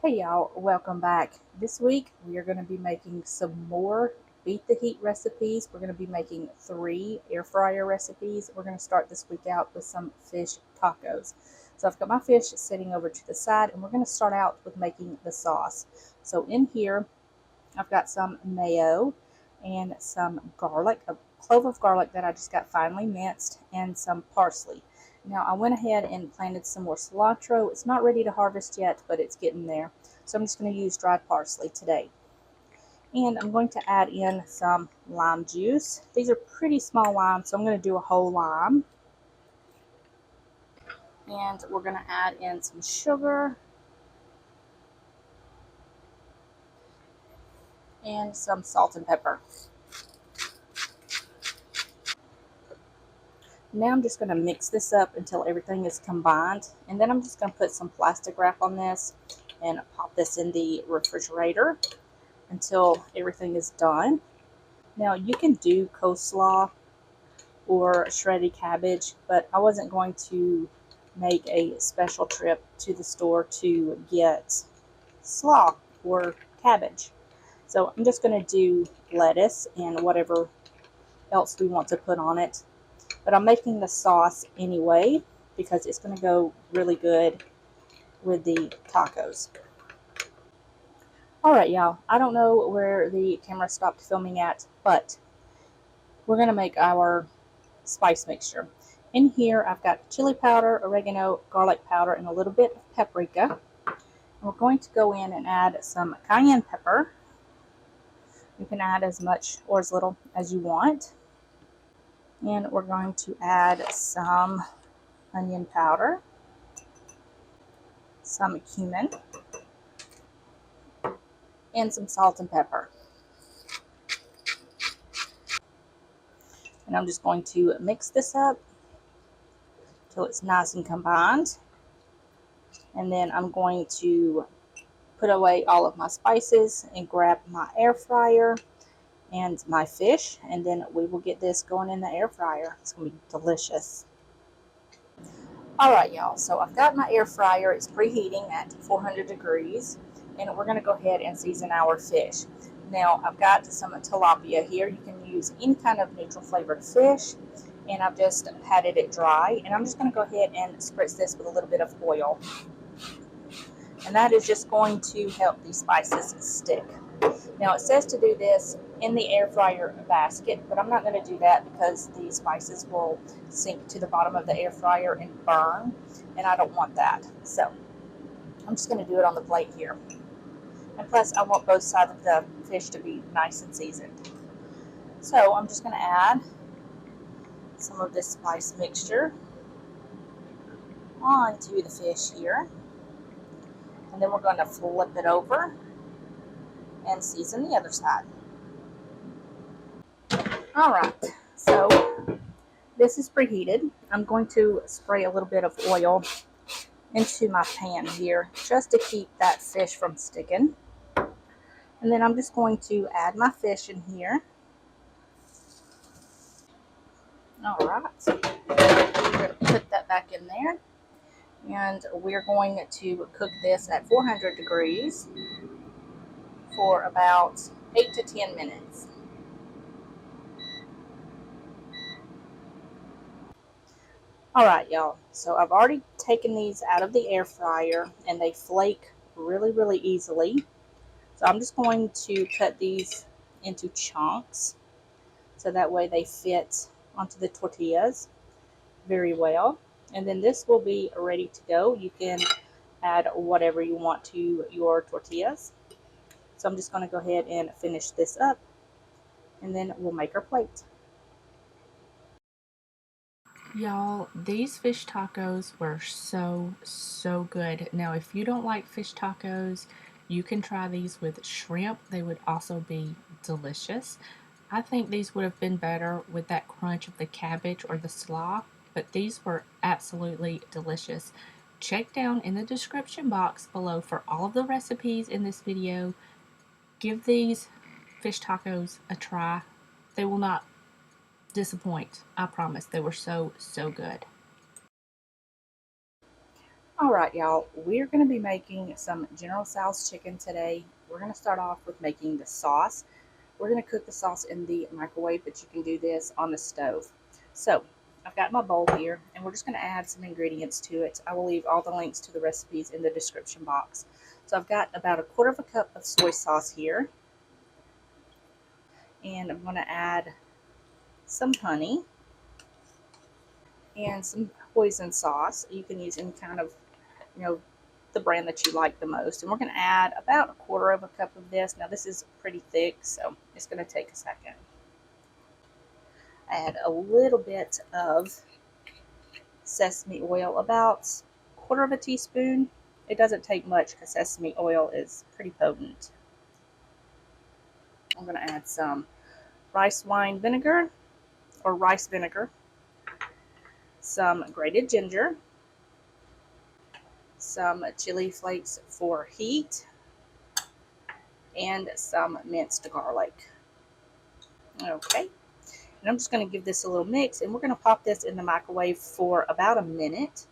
Hey y'all, welcome back. This week we are going to be making some more beat the heat recipes. We're going to be making 3 air fryer recipes. We're going to start this week out with some fish tacos. So I've got my fish sitting over to the side and we're going to start out with making the sauce. So in here I've got some mayo and some garlic, a clove of garlic that I just got finely minced, and some parsley. Now I went ahead and planted some more cilantro. It's not ready to harvest yet, but it's getting there. So I'm just going to use dried parsley today. And I'm going to add in some lime juice. These are pretty small limes, so I'm going to do a whole lime. And we're going to add in some sugar and some salt and pepper. Now I'm just going to mix this up until everything is combined, and then I'm just going to put some plastic wrap on this and pop this in the refrigerator until everything is done. Now you can do coleslaw or shredded cabbage, but I wasn't going to make a special trip to the store to get slaw or cabbage. So I'm just going to do lettuce and whatever else we want to put on it. But I'm making the sauce anyway because it's going to go really good with the tacos. Alright y'all, I don't know where the camera stopped filming at, but we're going to make our spice mixture. In here I've got chili powder, oregano, garlic powder, and a little bit of paprika. And we're going to go in and add some cayenne pepper. You can add as much or as little as you want. And we're going to add some onion powder, some cumin, and some salt and pepper. And I'm just going to mix this up until it's nice and combined. And then I'm going to put away all of my spices and grab my air fryer and my fish, and then we will get this going in the air fryer. It's going to be delicious. Alright y'all, so I've got my air fryer. It's preheating at 400 degrees, and we're going to go ahead and season our fish. Now I've got some tilapia here. You can use any kind of neutral flavored fish, and I've just patted it dry, and I'm just going to go ahead and spritz this with a little bit of oil. And that is just going to help the spices stick. Now it says to do this in the air fryer basket, but I'm not going to do that because the spices will sink to the bottom of the air fryer and burn, and I don't want that. So I'm just going to do it on the plate here. And plus I want both sides of the fish to be nice and seasoned. So I'm just going to add some of this spice mixture onto the fish here. And then we're going to flip it over and season the other side. Alright, so this is preheated. I'm going to spray a little bit of oil into my pan here just to keep that fish from sticking. And then I'm just going to add my fish in here. Alright, so we're going to put that back in there. And we're going to cook this at 400 degrees for about 8 to 10 minutes. Alright y'all, so I've already taken these out of the air fryer and they flake really easily. So I'm just going to cut these into chunks so that way they fit onto the tortillas very well. And then this will be ready to go. You can add whatever you want to your tortillas. So I'm just going to go ahead and finish this up, and then we'll make our plate. Y'all, these fish tacos were so good. Now, if you don't like fish tacos, you can try these with shrimp. They would also be delicious. I think these would have been better with that crunch of the cabbage or the slaw, but these were absolutely delicious. Check down in the description box below for all of the recipes in this video. Give these fish tacos a try. They will not disappoint. I promise. They were so good. All right, y'all, we're going to be making some General Tso's chicken today. We're going to start off with making the sauce. We're going to cook the sauce in the microwave, but you can do this on the stove. So I've got my bowl here, and we're just going to add some ingredients to it. I will leave all the links to the recipes in the description box. So I've got about 1/4 cup of soy sauce here, and I'm going to add some honey and some hoisin sauce. You can use any kind of, the brand that you like the most. And we're going to add about 1/4 cup of this. Now this is pretty thick, so it's going to take a second. Add a little bit of sesame oil, about 1/4 teaspoon. It doesn't take much because sesame oil is pretty potent. I'm going to add some rice wine vinegar or rice vinegar, some grated ginger, some chili flakes for heat, and some minced garlic. Okay, and I'm just going to give this a little mix, and we're going to pop this in the microwave for about a minute.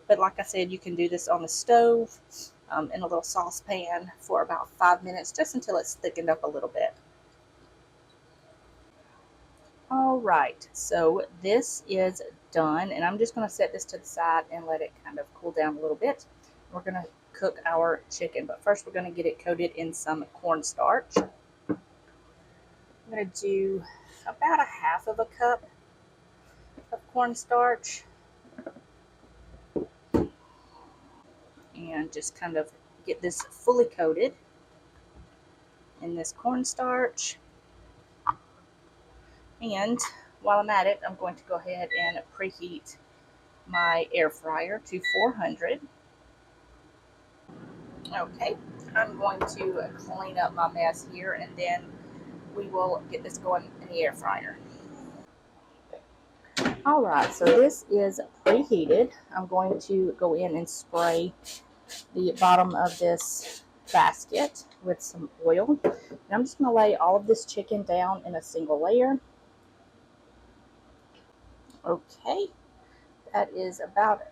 But like I said, you can do this on the stove in a little saucepan for about 5 minutes, just until it's thickened up a little bit. All right, so this is done, and I'm just going to set this to the side and let it kind of cool down a little bit. We're going to cook our chicken, but first we're going to get it coated in some cornstarch. I'm going to do about 1/2 cup of cornstarch, and just kind of get this fully coated in this cornstarch. And while I'm at it, I'm going to go ahead and preheat my air fryer to 400. Okay, I'm going to clean up my mess here, and then we will get this going in the air fryer. All right, so this is preheated. I'm going to go in and spray the bottom of this basket with some oil. And I'm just going to lay all of this chicken down in a single layer. Okay, that is about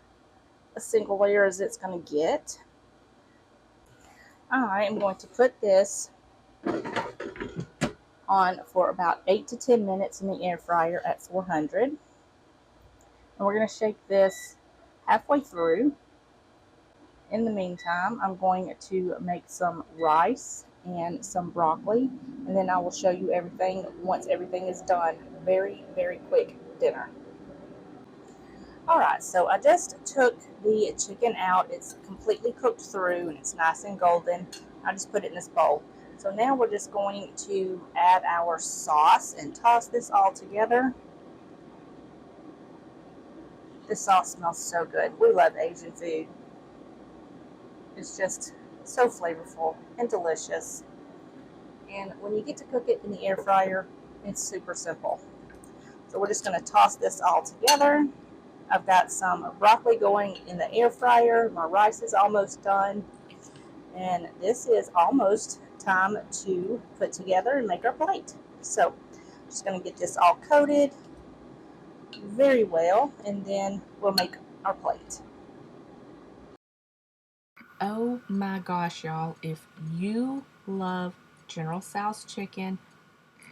a single layer as it's going to get. I am going to put this on for about 8 to 10 minutes in the air fryer at 400. And we're going to shake this halfway through. In the meantime, I'm going to make some rice and some broccoli, and then I will show you everything once everything is done. Very, very quick dinner. Alright, so I just took the chicken out. It's completely cooked through and it's nice and golden. I just put it in this bowl. So now we're just going to add our sauce and toss this all together. This sauce smells so good. We love Asian food. It's just so flavorful and delicious. And when you get to cook it in the air fryer, it's super simple. So we're just going to toss this all together. I've got some broccoli going in the air fryer. My rice is almost done. And this is almost time to put together and make our plate. So I'm just going to get this all coated very well, and then we'll make our plate. Oh my gosh, y'all. If you love General Tso's chicken,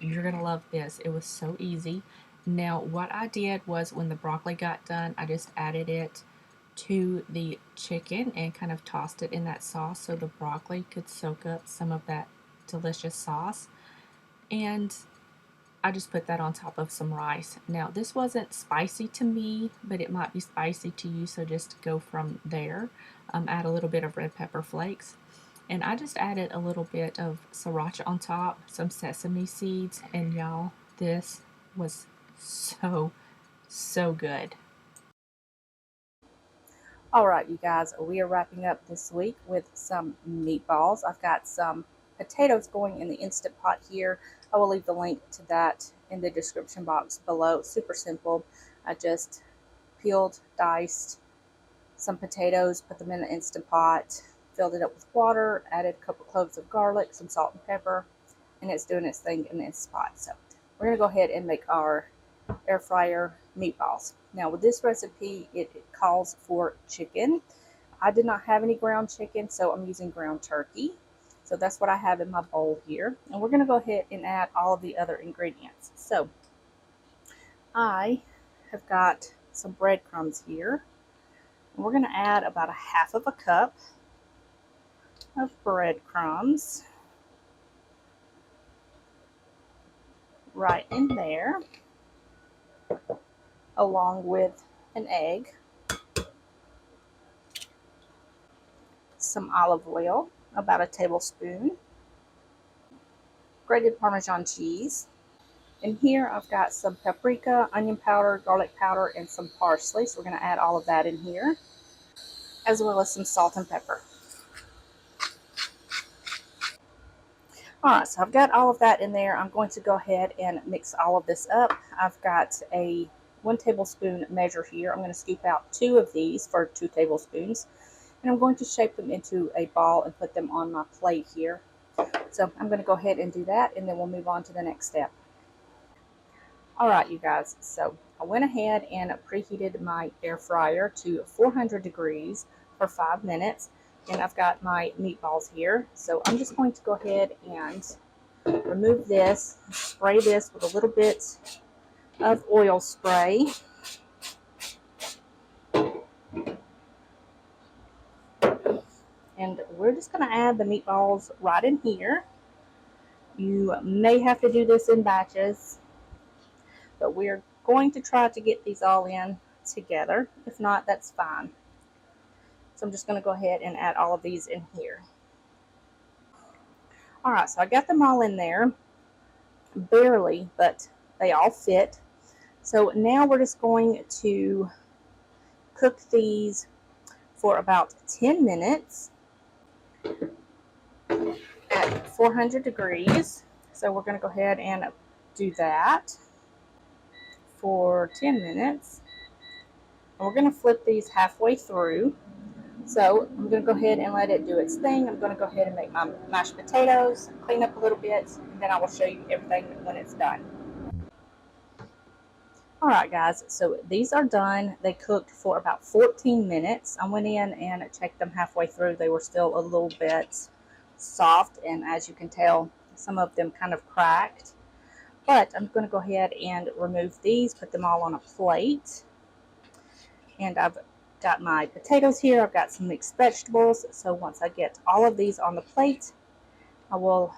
you're going to love this. It was so easy. Now, what I did was when the broccoli got done, I just added it to the chicken and kind of tossed it in that sauce so the broccoli could soak up some of that delicious sauce. And I just put that on top of some rice. Now, this wasn't spicy to me, but it might be spicy to you, so just go from there. Add a little bit of red pepper flakes. And I just added a little bit of sriracha on top, some sesame seeds, and y'all, this was so good. All right, you guys, we are wrapping up this week with some meatballs. I've got some potatoes going in the Instant Pot here. I will leave the link to that in the description box below. Super simple. I just peeled, diced some potatoes, put them in the Instant Pot, filled it up with water, added a couple cloves of garlic, some salt and pepper, and it's doing its thing in the Instant Pot. So we're going to go ahead and make our air fryer meatballs. Now with this recipe, it calls for chicken. I did not have any ground chicken, so I'm using ground turkey. So that's what I have in my bowl here. And we're going to go ahead and add all of the other ingredients. So I have got some breadcrumbs here. And we're going to add about 1/2 cup of breadcrumbs right in there, along with an egg, some olive oil, about a tablespoon, grated Parmesan cheese. And here I've got some paprika, onion powder, garlic powder, and some parsley. So we're going to add all of that in here, as well as some salt and pepper. Alright, so I've got all of that in there. I'm going to go ahead and mix all of this up. I've got a 1 tablespoon measure here. I'm going to scoop out 2 of these for 2 tablespoons. And I'm going to shape them into a ball and put them on my plate here. So I'm going to go ahead and do that, and then we'll move on to the next step. Alright, you guys, so I went ahead and preheated my air fryer to 400 degrees for 5 minutes. And I've got my meatballs here. So I'm just going to go ahead and remove this, spray this with a little bit of oil spray. And we're just going to add the meatballs right in here. You may have to do this in batches, but we're going to try to get these all in together. If not, that's fine. So I'm just going to go ahead and add all of these in here. Alright, so I got them all in there. Barely, but they all fit. So now we're just going to cook these for about 10 minutes at 400 degrees. So we're going to go ahead and do that for 10 minutes. And we're going to flip these halfway through. So I'm going to go ahead and let it do its thing. I'm going to go ahead and make my mashed potatoes, clean up a little bit, and then I will show you everything when it's done. Alright guys, so these are done. They cooked for about 14 minutes. I went in and checked them halfway through. They were still a little bit soft, and as you can tell, some of them kind of cracked. But I'm going to go ahead and remove these, put them all on a plate. And I've got my potatoes here. I've got some mixed vegetables. So once I get all of these on the plate, I will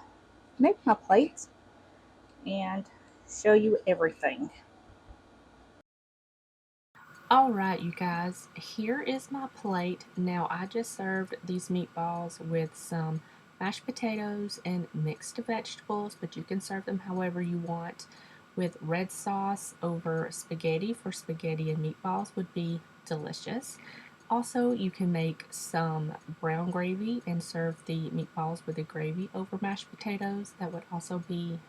make my plate and show you everything. Alright, you guys, here is my plate. Now, I just served these meatballs with some mashed potatoes and mixed vegetables, but you can serve them however you want. With red sauce over spaghetti for spaghetti and meatballs would be delicious. Also, you can make some brown gravy and serve the meatballs with the gravy over mashed potatoes. That would also be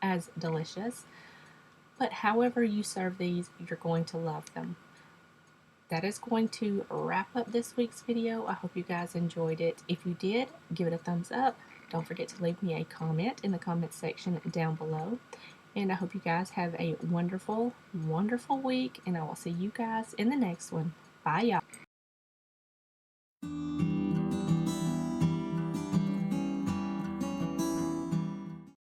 as delicious. But however you serve these, you're going to love them. That is going to wrap up this week's video. I hope you guys enjoyed it. If you did, give it a thumbs up. Don't forget to leave me a comment in the comment section down below. And I hope you guys have a wonderful, wonderful week. And I will see you guys in the next one. Bye, y'all.